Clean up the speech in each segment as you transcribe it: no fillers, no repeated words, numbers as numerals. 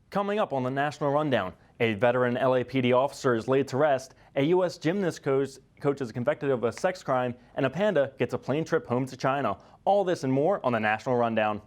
Coming up on the National Rundown, a veteran LAPD officer is laid to rest, a U.S. gymnast coach is convicted of a sex crime, and a panda gets a plane trip home to China. All this and more on the National Rundown.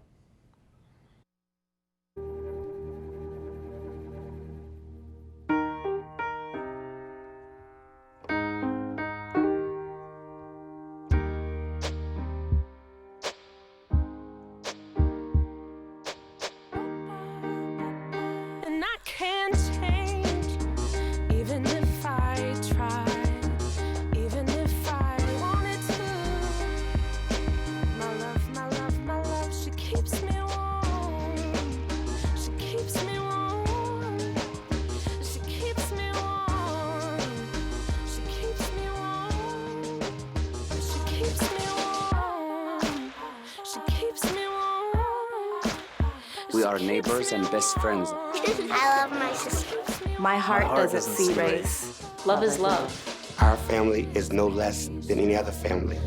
We are neighbors and best friends. I love my sister. My heart doesn't see race. Love is love. Our family is no less than any other family.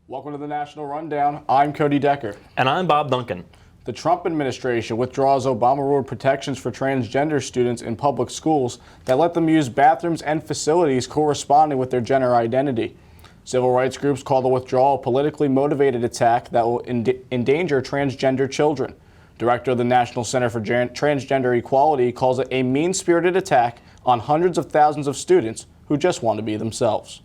Welcome to the National Rundown. I'm Cody Decker. And I'm Bob Duncan. The Trump administration withdraws Obama ruled protections for transgender students in public schools that let them use bathrooms and facilities corresponding with their gender identity. Civil rights groups call the withdrawal a politically motivated attack that will endanger transgender children. Director of the National Center for Transgender Equality calls it a mean-spirited attack on hundreds of thousands of students who just want to be themselves.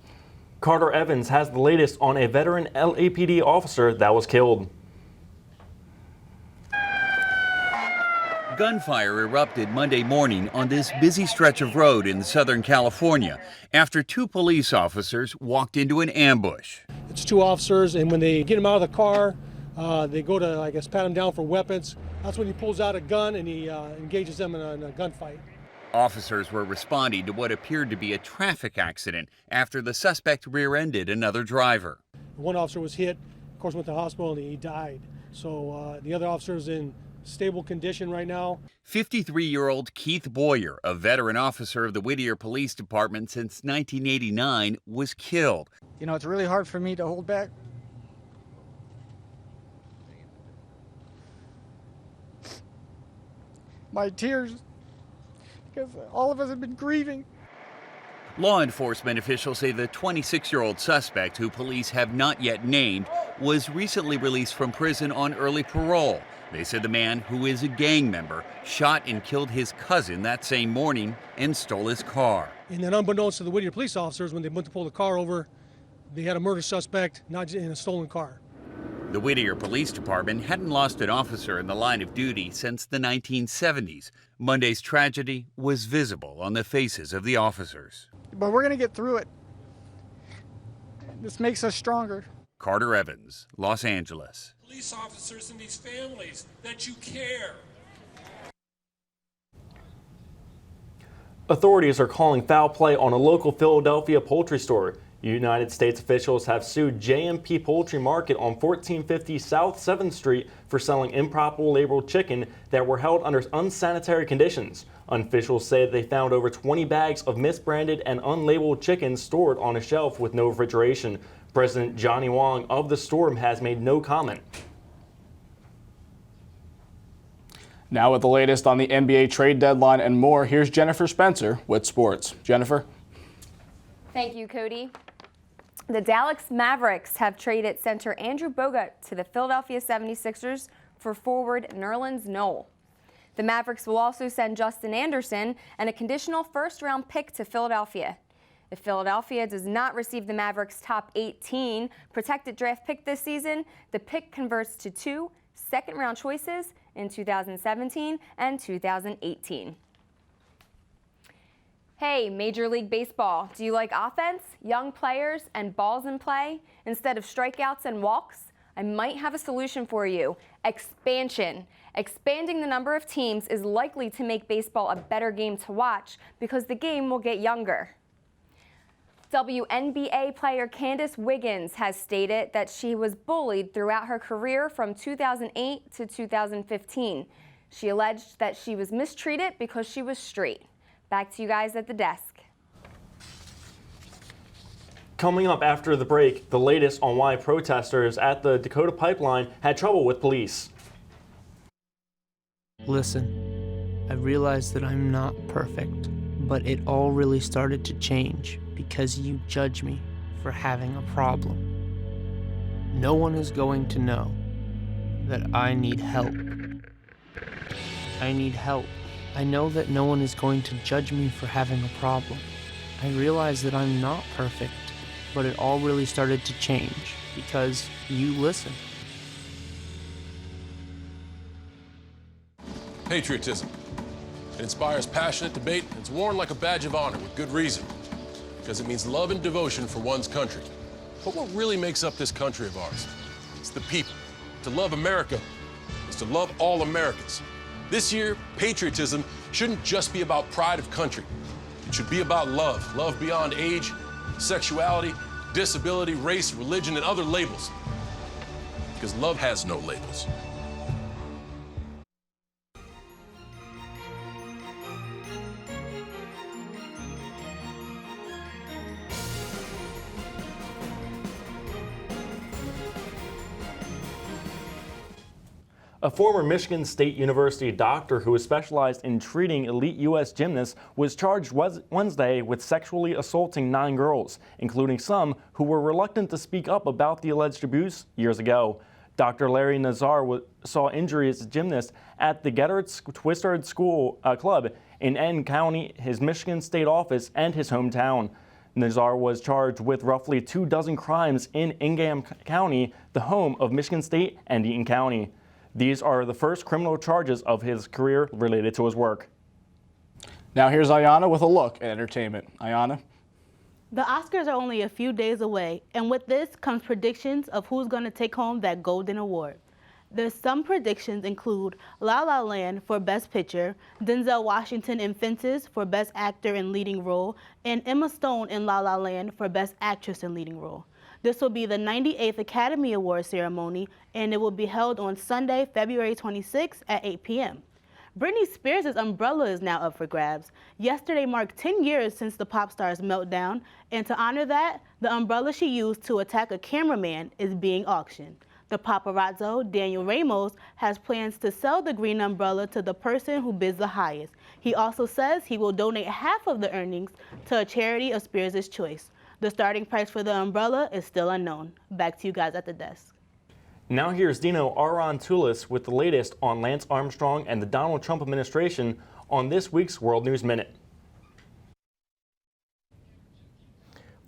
Carter Evans has the latest on a veteran LAPD officer that was killed. Gunfire erupted Monday morning on this busy stretch of road in Southern California after two police officers walked into an ambush. It's two officers, and when they get him out of the car, they go to, I guess, pat him down for weapons. That's when he pulls out a gun and he engages them in a gunfight. Officers were responding to what appeared to be a traffic accident after the suspect rear-ended another driver. One officer was hit, of course, went to the hospital, and he died. So the other officer is in stable condition right now. 53-year-old Keith Boyer, a veteran officer of the Whittier Police Department since 1989, was killed. You know, it's really hard for me to hold back. My tears, because all of us have been grieving. Law enforcement officials say the 26-year-old suspect, who police have not yet named, was recently released from prison on early parole. They said the man, who is a gang member, shot and killed his cousin that same morning and stole his car. And then unbeknownst to the Whittier police officers, when they went to pull the car over, they had a murder suspect, not in a stolen car. The Whittier Police Department hadn't lost an officer in the line of duty since the 1970s. Monday's tragedy was visible on the faces of the officers. But we're going to get through it. This makes us stronger. Carter Evans, Los Angeles. Police officers and these families, that you care. Authorities are calling foul play on a local Philadelphia poultry store. United States officials have sued J&P Poultry Market on 1450 South 7th Street for selling improperly labeled chicken that were held under unsanitary conditions. Officials say they found over 20 bags of misbranded and unlabeled chicken stored on a shelf with no refrigeration. President Johnny Wong of the store has made no comment. Now with the latest on the NBA trade deadline and more, here's Jennifer Spencer with sports. Jennifer? Thank you, Cody. The Dallas Mavericks have traded center Andrew Bogut to the Philadelphia 76ers for forward Nerlens Noel. The Mavericks will also send Justin Anderson and a conditional first-round pick to Philadelphia. If Philadelphia does not receive the Mavericks' top 18 protected draft pick this season, the pick converts to 2 second-round choices in 2017 and 2018. Hey, Major League Baseball, do you like offense, young players, and balls in play instead of strikeouts and walks? I might have a solution for you. Expansion. Expanding the number of teams is likely to make baseball a better game to watch because the game will get younger. WNBA player Candace Wiggins has stated that she was bullied throughout her career from 2008 to 2015. She alleged that she was mistreated because she was straight. Back to you guys at the desk. Coming up after the break, the latest on why protesters at the Dakota Pipeline had trouble with police. Listen, I realize that I'm not perfect, but it all really started to change because you judge me for having a problem. No one is going to know that I need help. I need help. I know that no one is going to judge me for having a problem. I realize that I'm not perfect, but it all really started to change because you listen. Patriotism. It inspires passionate debate and it's worn like a badge of honor with good reason, because it means love and devotion for one's country. But what really makes up this country of ours? It's the people. To love America is to love all Americans. This year, patriotism shouldn't just be about pride of country. It should be about love. Love beyond age, sexuality, disability, race, religion, and other labels. Because love has no labels. A former Michigan State University doctor who is specialized in treating elite U.S. gymnasts was charged Wednesday with sexually assaulting 9 girls, including some who were reluctant to speak up about the alleged abuse years ago. Dr. Larry Nazar saw injuries as gymnast at the Gettard Twistard School Club in N County, his Michigan State office, and his hometown. Nazar was charged with roughly 24 crimes in Ingham County, the home of Michigan State and Eaton County. These are the first criminal charges of his career related to his work. Now here's Ayana with a look at entertainment. Ayana? The Oscars are only a few days away, and with this comes predictions of who's going to take home that Golden Award. Some predictions include La La Land for Best Picture, Denzel Washington in Fences for Best Actor in Leading Role, and Emma Stone in La La Land for Best Actress in Leading Role. This will be the 98th Academy Award ceremony, and it will be held on Sunday, February 26th at 8 p.m. Britney Spears' umbrella is now up for grabs. Yesterday marked 10 years since the pop star's meltdown, and to honor that, the umbrella she used to attack a cameraman is being auctioned. The paparazzo, Daniel Ramos, has plans to sell the green umbrella to the person who bids the highest. He also says he will donate half of the earnings to a charity of Spears' choice. The starting price for the umbrella is still unknown. Back to you guys at the desk. Now here's Dino Aron-Tulis with the latest on Lance Armstrong and the Donald Trump administration on this week's World News Minute.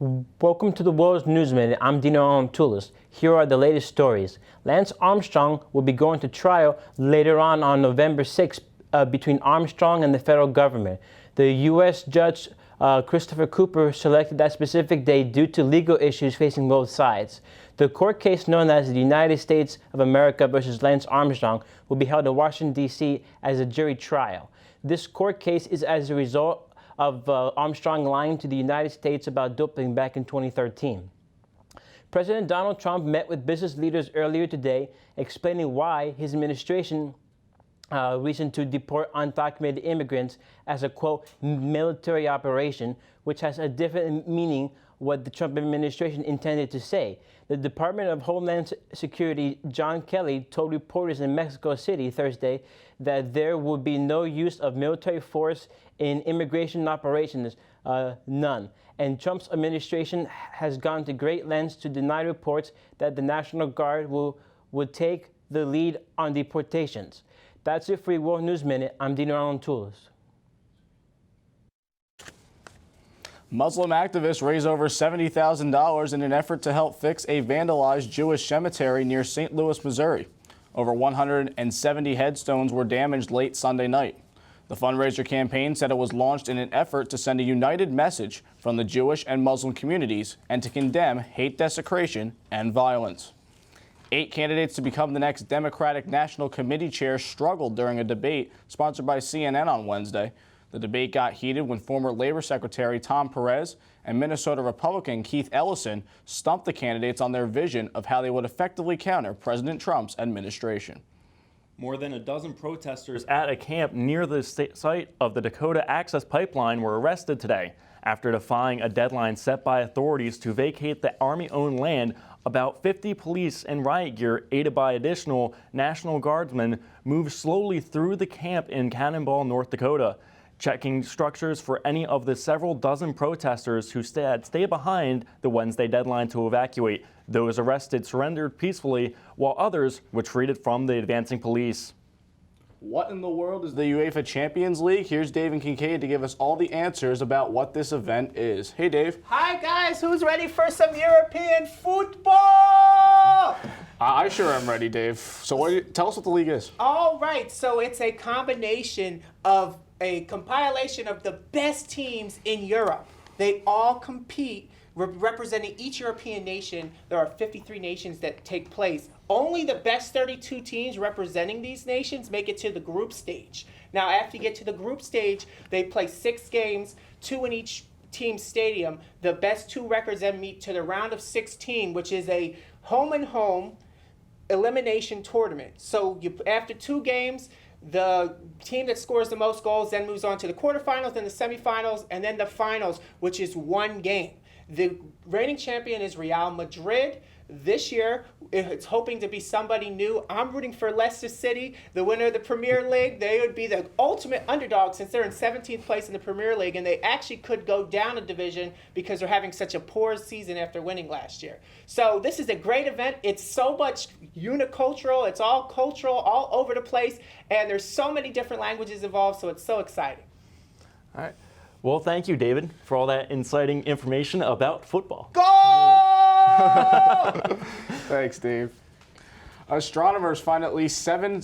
Welcome to the World News Minute. I'm Dino Aron-Tulis. Here are the latest stories. Lance Armstrong will be going to trial later on November 6th between Armstrong and the federal government. The U.S. judge Christopher Cooper selected that specific day due to legal issues facing both sides. The court case known as the United States of America versus Lance Armstrong will be held in Washington, D.C. as a jury trial. This court case is as a result of Armstrong lying to the United States about doping back in 2013. President Donald Trump met with business leaders earlier today, explaining why his administration reason to deport undocumented immigrants as a, quote, military operation, which has a different meaning what the Trump administration intended to say. The Department of Homeland Security, John Kelly, told reporters in Mexico City Thursday that there will be no use of military force in immigration operations, none. And Trump's administration has gone to great lengths to deny reports that the National Guard would take the lead on deportations. That's it for your World News Minute. I'm Dino Aron-Tulis. Muslim activists raised over $70,000 in an effort to help fix a vandalized Jewish cemetery near St. Louis, Missouri. Over 170 headstones were damaged late Sunday night. The fundraiser campaign said it was launched in an effort to send a united message from the Jewish and Muslim communities and to condemn hate desecration and violence. 8 candidates to become the next Democratic National Committee chair struggled during a debate sponsored by CNN on Wednesday. The debate got heated when former Labor Secretary Tom Perez and Minnesota Republican Keith Ellison stumped the candidates on their vision of how they would effectively counter President Trump's administration. More than a dozen protesters at a camp near the site of the Dakota Access Pipeline were arrested today after defying a deadline set by authorities to vacate the Army-owned land. About 50 police in riot gear, aided by additional National Guardsmen, moved slowly through the camp in Cannonball, North Dakota, checking structures for any of the several dozen protesters who stayed behind the Wednesday deadline to evacuate. Those arrested surrendered peacefully, while others retreated from the advancing police. What in the world is the UEFA Champions League? Here's Dave and Kincaid to give us all the answers about what this event is. Hey, Dave. Hi, guys. Who's ready for some European football? I sure am ready, Dave. So tell us what the league is. All right. So it's a combination of a compilation of the best teams in Europe. They all compete representing each European nation. There are 53 nations that take place. Only the best 32 teams representing these nations make it to the group stage. Now, after you get to the group stage, they play 6 games, 2 in each team's stadium. The best 2 records then meet to the round of 16, which is a home-and-home elimination tournament. So after 2 games, the team that scores the most goals then moves on to the quarterfinals, then the semifinals, and then the finals, which is 1 game. The reigning champion is Real Madrid. This year, it's hoping to be somebody new. I'm rooting for Leicester City, the winner of the Premier League. They would be the ultimate underdog since they're in 17th place in the Premier League, and they actually could go down a division because they're having such a poor season after winning last year. So this is a great event. It's so much unicultural. It's all cultural, all over the place, and there's so many different languages involved, so it's so exciting. All right. Well, thank you, David, for all that inciting information about football. Go! Thanks, Dave. Astronomers find at least 7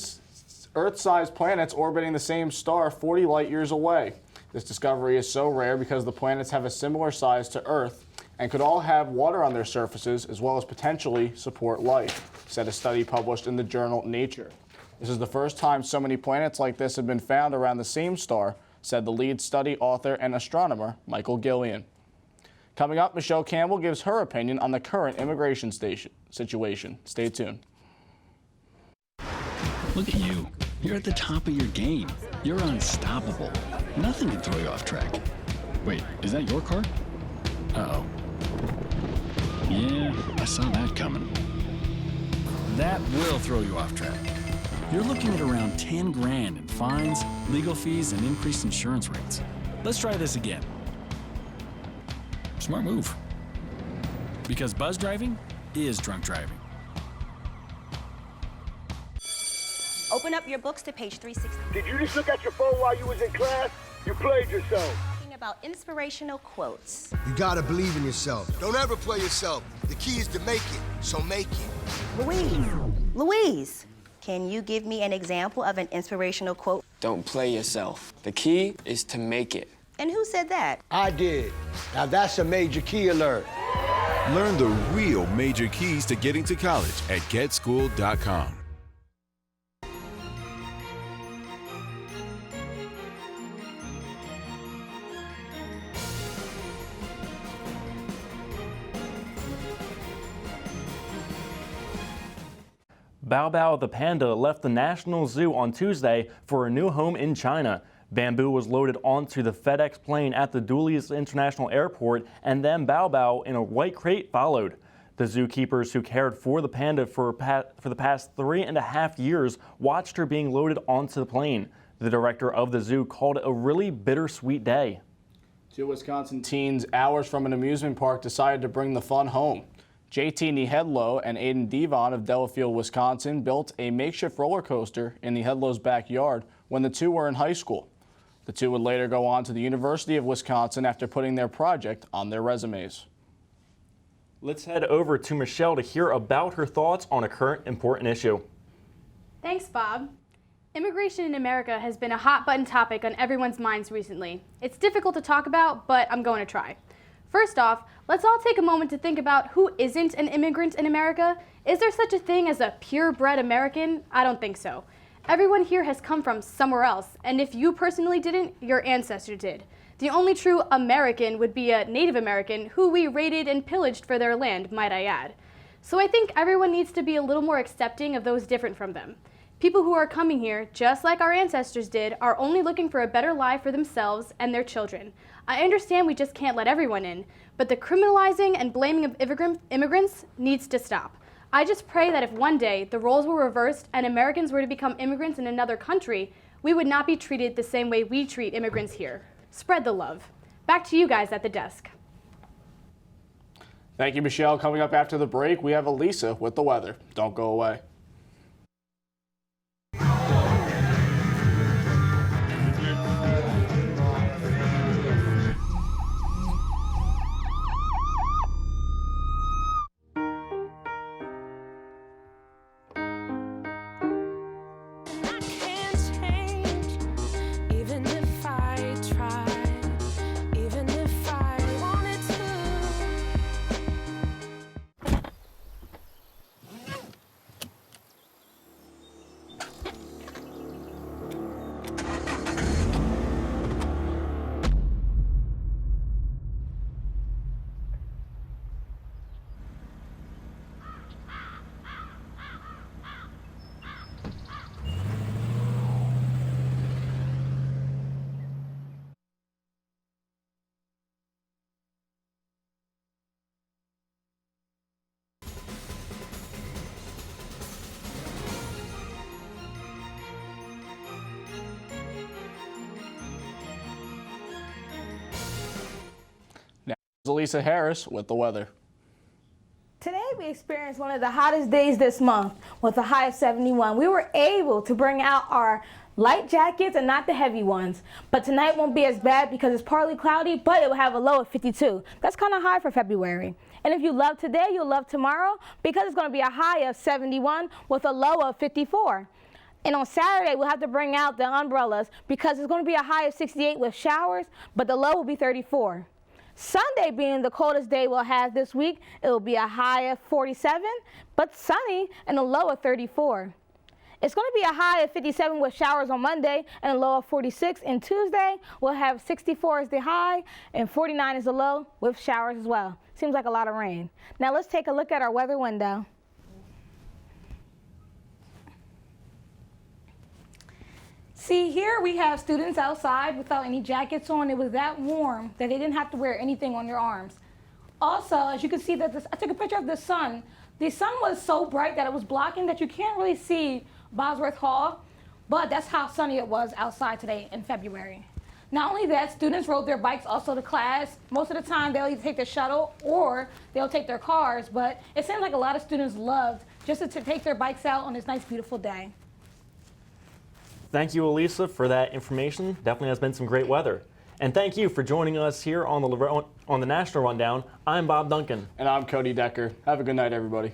Earth-sized planets orbiting the same star 40 light years away. This discovery is so rare because the planets have a similar size to Earth and could all have water on their surfaces as well as potentially support life, said a study published in the journal Nature. This is the first time so many planets like this have been found around the same star, said the lead study author and astronomer, Michael Gillian. Coming up, Michelle Campbell gives her opinion on the current immigration situation. Stay tuned. Look at you. You're at the top of your game. You're unstoppable. Nothing can throw you off track. Wait, is that your car? Uh-oh. Yeah, I saw that coming. That will throw you off track. You're looking at around 10 grand in fines, legal fees, and increased insurance rates. Let's try this again. Smart move. Because buzz driving is drunk driving. Open up your books to page 360. Did you just look at your phone while you was in class? You played yourself. Talking about inspirational quotes. You gotta believe in yourself. Don't ever play yourself. The key is to make it, so make it. Louise, can you give me an example of an inspirational quote? Don't play yourself. The key is to make it. And who said that? I did. Now that's a major key alert. Learn the real major keys to getting to college at getschool.com. Bao Bao the panda left the National Zoo on Tuesday for a new home in China. Bamboo was loaded onto the FedEx plane at the Dulles International Airport, and then Bao Bao in a white crate followed. The zookeepers who cared for the panda for the past 3.5 years watched her being loaded onto the plane. The director of the zoo called it a really bittersweet day. 2 Wisconsin teens, hours from an amusement park, decided to bring the fun home. JT Nihedlo and Aiden Devon of Delafield, Wisconsin, built a makeshift roller coaster in Nihedlo's backyard when the 2 were in high school. The 2 would later go on to the University of Wisconsin after putting their project on their resumes. Let's head over to Michelle to hear about her thoughts on a current important issue. Thanks, Bob. Immigration in America has been a hot-button topic on everyone's minds recently. It's difficult to talk about, but I'm going to try. First off, let's all take a moment to think about who isn't an immigrant in America. Is there such a thing as a purebred American? I don't think so. Everyone here has come from somewhere else, and if you personally didn't, your ancestor did. The only true American would be a Native American who we raided and pillaged for their land, might I add. So I think everyone needs to be a little more accepting of those different from them. People who are coming here, just like our ancestors did, are only looking for a better life for themselves and their children. I understand we just can't let everyone in, but the criminalizing and blaming of immigrants needs to stop. I just pray that if one day the roles were reversed and Americans were to become immigrants in another country, we would not be treated the same way we treat immigrants here. Spread the love. Back to you guys at the desk. Thank you, Michelle. Coming up after the break, we have Elisa with the weather. Don't go away. Elisa Harris with the weather. Today we experienced one of the hottest days this month with a high of 71. We were able to bring out our light jackets and not the heavy ones. But tonight won't be as bad because it's partly cloudy, but it will have a low of 52. That's kind of high for February. And if you love today, you'll love tomorrow because it's going to be a high of 71 with a low of 54. And on Saturday, we'll have to bring out the umbrellas because it's going to be a high of 68 with showers, but the low will be 34. Sunday being the coldest day we'll have this week, it will be a high of 47, but sunny and a low of 34. It's going to be a high of 57 with showers on Monday and a low of 46. And Tuesday, we'll have 64 as the high and 49 as the low with showers as well. Seems like a lot of rain. Now let's take a look at our weather window. See, here we have students outside without any jackets on. It was that warm that they didn't have to wear anything on their arms. Also, as you can see, that I took a picture of the sun. The sun was so bright that it was blocking that you can't really see Bosworth Hall, but that's how sunny it was outside today in February. Not only that, students rode their bikes also to class. Most of the time, they'll either take the shuttle or they'll take their cars, but it seems like a lot of students loved just to take their bikes out on this nice, beautiful day. Thank you, Elisa, for that information. Definitely has been some great weather. And thank you for joining us here on the National Rundown. I'm Bob Duncan. And I'm Cody Decker. Have a good night, everybody.